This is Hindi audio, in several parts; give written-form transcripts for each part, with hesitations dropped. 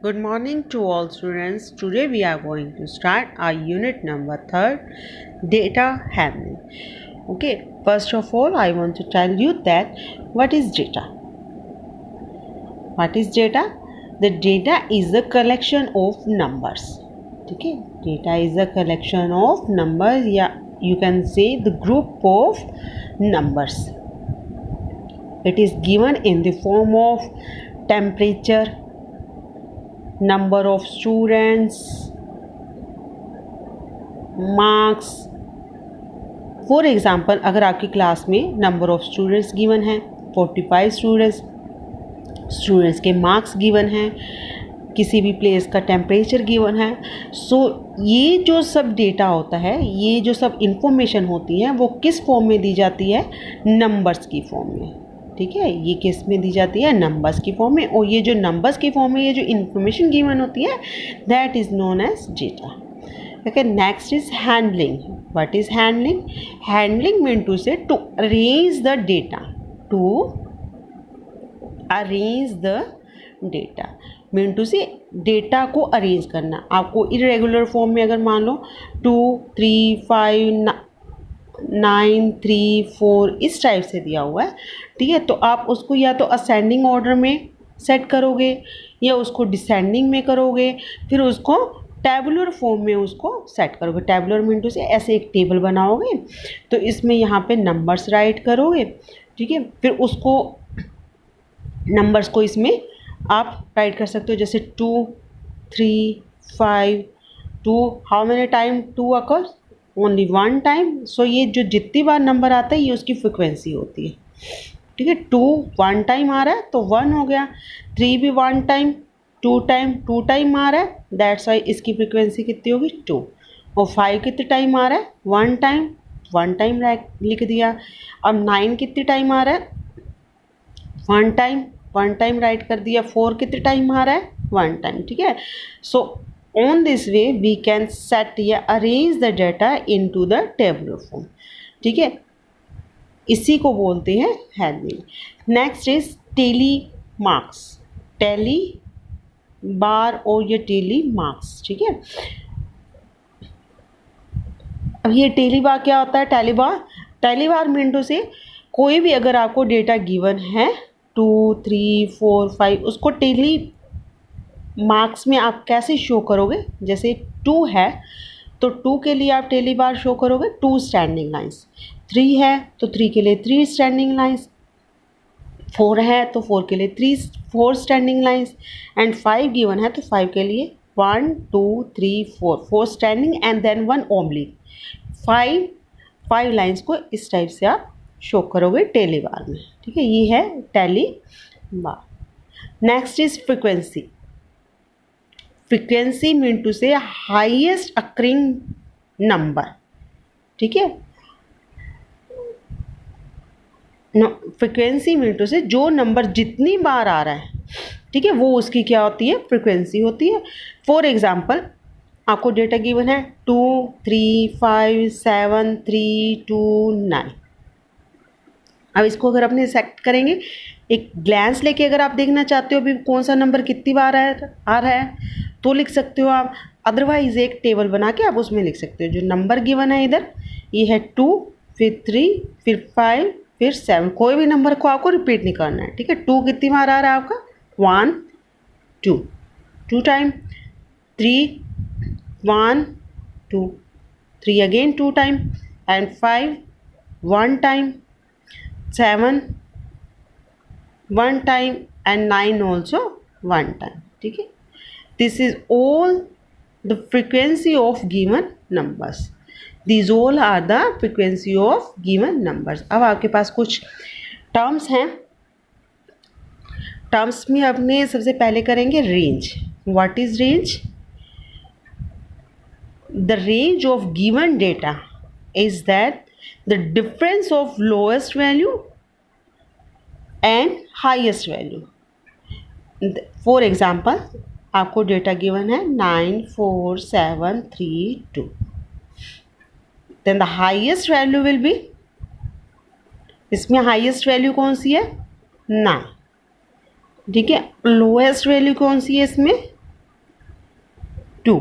Good morning to all students. Today we are going to start our unit number 3rd, data handling. Okay, first of all I want to tell you that what is data. What is data? The data is a collection of numbers. Okay, data is a collection of numbers. Yeah, you can say the group of numbers. It is given in the form of temperature, number of students, marks. For example अगर आपकी क्लास में नंबर ऑफ स्टूडेंट्स गिवन है 45 स्टूडेंट्स के मार्क्स गिवन हैं, किसी भी प्लेस का टेम्परेचर गिवन है, सो ये जो सब डेटा होता है, ये जो सब इंफॉर्मेशन होती है वो किस फॉर्म में दी जाती है? नंबर्स की फॉर्म में. ठीक है, ये किस में दी जाती है? नंबर्स की फॉर्म में. और ये जो नंबर्स की फॉर्म में ये जो इंफॉर्मेशन गिवन होती है that is known as data. Okay, next is handling. What is handling? Handling mean to say to arrange the data. To arrange the data mean to say data को अरेंज करना. आपको इरेगुलर फॉर्म में अगर मान लो 2 3 5 9 3 4 इस टाइप से दिया हुआ है, ठीक है, तो आप उसको या तो असेंडिंग ऑर्डर में सेट करोगे या उसको डिसेंडिंग में करोगे, फिर उसको टेबुलर फॉर्म में उसको सेट करोगे. टेबुलर मीन टू से ऐसे एक टेबल बनाओगे तो इसमें यहाँ पे नंबर्स राइट करोगे, ठीक है, फिर उसको नंबर्स को इसमें आप राइट कर सकते हो जैसे 2 3 5 2. How many time 2 occurs? Only 1 time. So ये जो जितनी बार नंबर आता है ये उसकी फ्रिक्वेंसी होती है. ठीक है, 2 1 टाइम आ रहा है तो 1 हो गया. 3 भी 1 टाइम, 2 टाइम आ रहा है, दैट्स वाई इसकी फ्रिक्वेंसी कितनी होगी? 2. और 5 कितने टाइम आ रहा है? 1 टाइम लिख दिया. अब 9 कितने टाइम आ रहा है? 1 टाइम राइट कर दिया. 4 कितने टाइम आ रहा है? 1 टाइम. ठीक है, सो on this way we can set या arrange the data into the tabular form. ठीक है, इसी को बोलते हैं handling. Next is tally marks. Tally bar और ये टेली मार्क्स. ठीक है, अब ये टेली बार क्या होता है? टेली बार मिनटों से कोई भी अगर आपको डेटा गिवन है 2 3 4 5 उसको टेली मार्क्स में आप कैसे शो करोगे? जैसे 2 है तो 2 के लिए आप टेली बार शो करोगे 2 स्टैंडिंग लाइंस. 3 है तो 3 के लिए 3 स्टैंडिंग लाइंस. 4 है तो 4 के लिए 4 स्टैंडिंग लाइंस. एंड 5 गिवन है तो 5 के लिए 1 2 3 4 standing and then 1 oblique. 5 lines को इस टाइप से आप शो करोगे टेली बार में. ठीक है, ये है tally bar. Next is frequency. Frequency mean to say highest occurring number. ठीक है, फ्रिक्वेंसी मीन टू से जो नंबर जितनी बार आ रहा है, ठीक है, वो उसकी क्या होती है? फ्रिक्वेंसी होती है. फॉर एग्जांपल आपको डेटा गिवन है 2 3 5 7 3 2 9. अब इसको अगर अपने सेलेक्ट करेंगे, एक ग्लैंस लेके अगर आप देखना चाहते हो अभी कौन सा नंबर कितनी बार आ रहा है तो लिख सकते हो आप. अदरवाइज एक टेबल बना के आप उसमें लिख सकते हो. जो नंबर गिवन है इधर ये है 2 फिर 3 फिर 5 फिर 7. कोई भी नंबर को आपको रिपीट नहीं करना है. ठीक है, 2 कितनी बार आ रहा है आपका? 1 2 time. 3 1 2 3 again 2 time. And 5 1 time. 7 1 time and 9 also 1 time. ठीक है, this is all the frequency of given numbers. These all are the frequency of given numbers. अब आपके पास कुछ टर्म्स हैं. टर्म्स में अपने सबसे पहले करेंगे range. What is range? The range of given data is that the difference of lowest value and highest value. For example आपको डेटा गिवन है 9 4 7 3 2. Then the highest value will be, इसमें हाईएस्ट वैल्यू कौन सी है? 9. ठीक है, लोएस्ट वैल्यू कौन सी है इसमें? 2.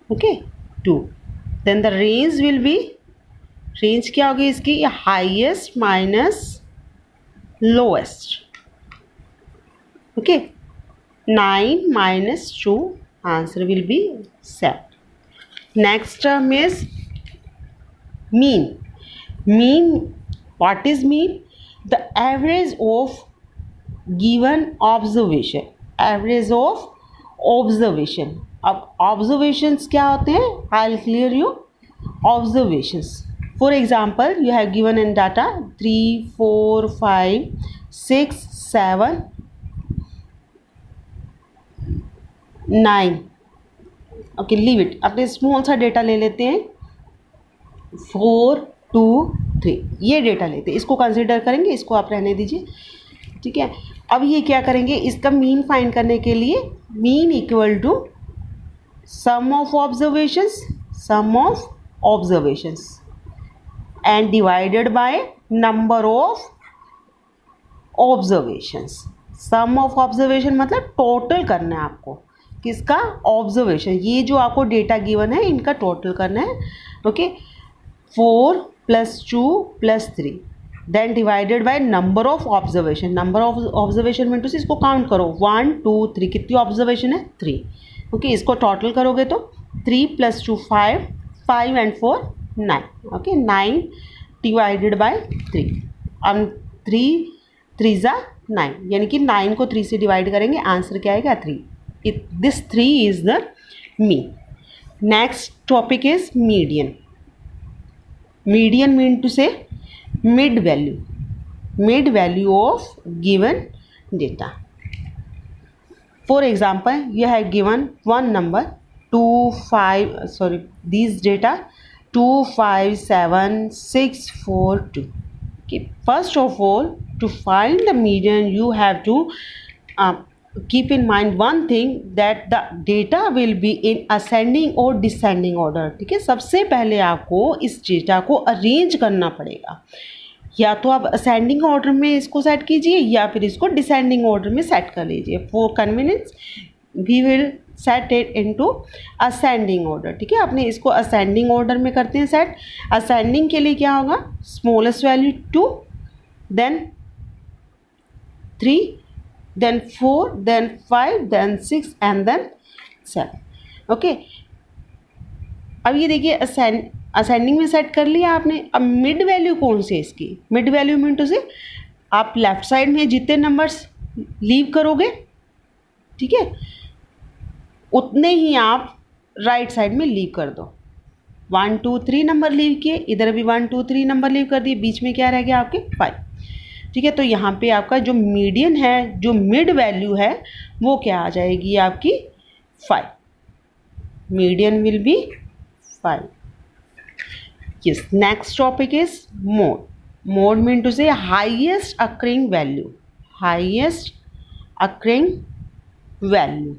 Okay 2. Then the range will be, range क्या होगी इसकी, highest minus lowest. Okay 9 minus 2, answer will be 7. Next term is mean. Mean, what is mean? The average of given observation. Average of observation. अब observations क्या होते हैं? I'll clear you. Observations. For example, you have given in data 3, 4, 5, 6, 7, 9. Okay leave it. अपने स्मॉल सा डेटा ले लेते हैं 4, 2, 3. ये डेटा लेते हैं, इसको कंसिडर करेंगे, इसको आप रहने दीजिए. ठीक है. अब ये क्या करेंगे, इसका मीन फाइंड करने के लिए mean equal to sum of observations and divided by number of observations. Sum of observation मतलब टोटल करना है आपको, किसका, ऑब्जर्वेशन. ये जो आपको डेटा गिवन है इनका टोटल करना है. Okay 4 + 2 + 3 then divided by number of observation. Number of observation mean to say इसको काउंट करो 1, 2, 3. कितनी ऑब्जर्वेशन है, 3. ओके इसको टोटल करोगे तो 3 + 2 5, 5 and 4 9. Okay 9 divided by 3. अब 3 × 9 यानी कि 9 को 3 से डिवाइड करेंगे, आंसर क्या आएगा 3. This 3 is the mean. Next topic is median. Median mean to say mid value of given data. For example, you have given one number these data 2, 5, 7, 6, 4, 2. Okay. First of all, to find the median you have to keep in mind one thing, that the data will be in ascending or descending order. ठीक है. सबसे पहले आपको इस डेटा को अरेंज करना पड़ेगा. या तो आप असेंडिंग ऑर्डर में इसको सेट कीजिए या फिर इसको डिसेंडिंग ऑर्डर में सेट कर लीजिए. For convenience we will set it into ascending order. ठीक है. अपने इसको असेंडिंग ऑर्डर में करते हैं सेट. असेंडिंग के लिए क्या होगा, smallest value 2, then 3, then 4, then 5, then 6 and then 7. Okay अब ये देखिए असेंडिंग में सेट कर लिया आपने. अब मिड वैल्यू कौन सी है इसकी, मिड वैल्यू मीन टू से आप लेफ्ट साइड में जितने नंबर्स लीव करोगे, ठीक है, उतने ही आप राइट साइड में लीव कर दो. 1, 2, 3 नंबर लीव किए, इधर भी 1, 2, 3 नंबर लीव कर दिए, बीच में क्या रह गया आपके 5. ठीक है. तो यहाँ पे आपका जो मीडियन है, जो मिड वैल्यू है, वो क्या आ जाएगी आपकी 5. Median will be 5. Yes. Next topic is mode. Mode mean to say highest occurring value. Highest occurring value.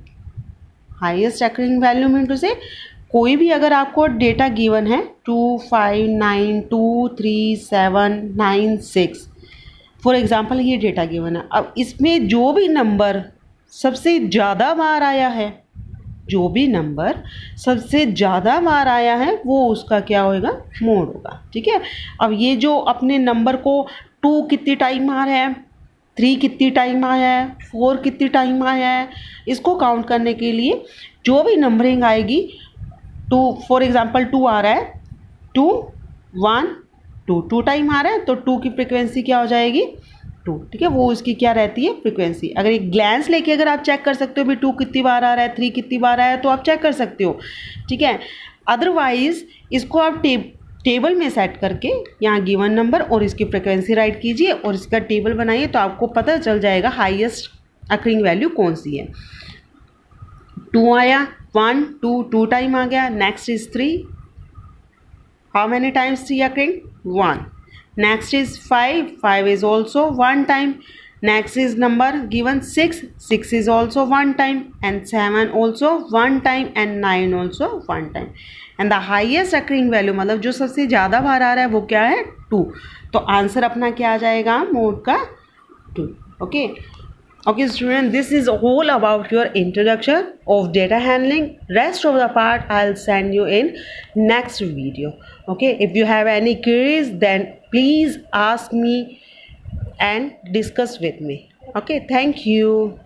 Highest occurring value mean to say कोई भी अगर आपको डेटा गिवन है 2, 5, 9, 2, 3, 7, 9, 6. फॉर एग्ज़ाम्पल ये डेटा गिवन है. अब इसमें जो भी नंबर सबसे ज़्यादा बार आया है, जो भी नंबर सबसे ज़्यादा बार आया है वो उसका क्या होगा, मोड होगा. ठीक है. अब ये जो अपने नंबर को 2 कितनी टाइम आ रहा है, 3 कितनी टाइम आया है, 4 कितनी टाइम आया है, इसको काउंट करने के लिए जो भी नंबरिंग आएगी 2, फॉर एग्ज़ाम्पल 2 आ रहा है, 2, 1, 2 टाइम आ रहा है तो 2 की फ्रिक्वेंसी क्या हो जाएगी 2. ठीक है. वो उसकी क्या रहती है, फ्रिक्वेंसी. अगर एक ग्लैंस लेके अगर आप चेक कर सकते हो भी 2 कितनी बार आ रहा है, 3 कितनी बार आया है, तो आप चेक कर सकते हो. ठीक है. अदरवाइज इसको आप टेबल में सेट करके यहाँ गिवन नंबर और इसकी फ्रिक्वेंसी राइट कीजिए और इसका टेबल बनाइए, तो आपको पता चल जाएगा हाईएस्ट अकरिंग वैल्यू कौन सी है. 2 आया, 1, 2 टाइम आ गया. Next is 3. How many times 3 occurring? 1. Next is 5. 5 is also 1 time. Next is number given 6. 6 is also 1 time. And 7 also 1 time. And 9 also 1 time. And the highest occurring value मतलब जो सबसे ज़्यादा बार आ रहा है वो क्या है 2. तो आंसर अपना क्या आ जाएगा मोड का 2. Okay. Okay student, this is all about your introduction of data handling. Rest of the part I'll send you in next video. Okay, if you have any queries, then please ask me and discuss with me. Okay, thank you.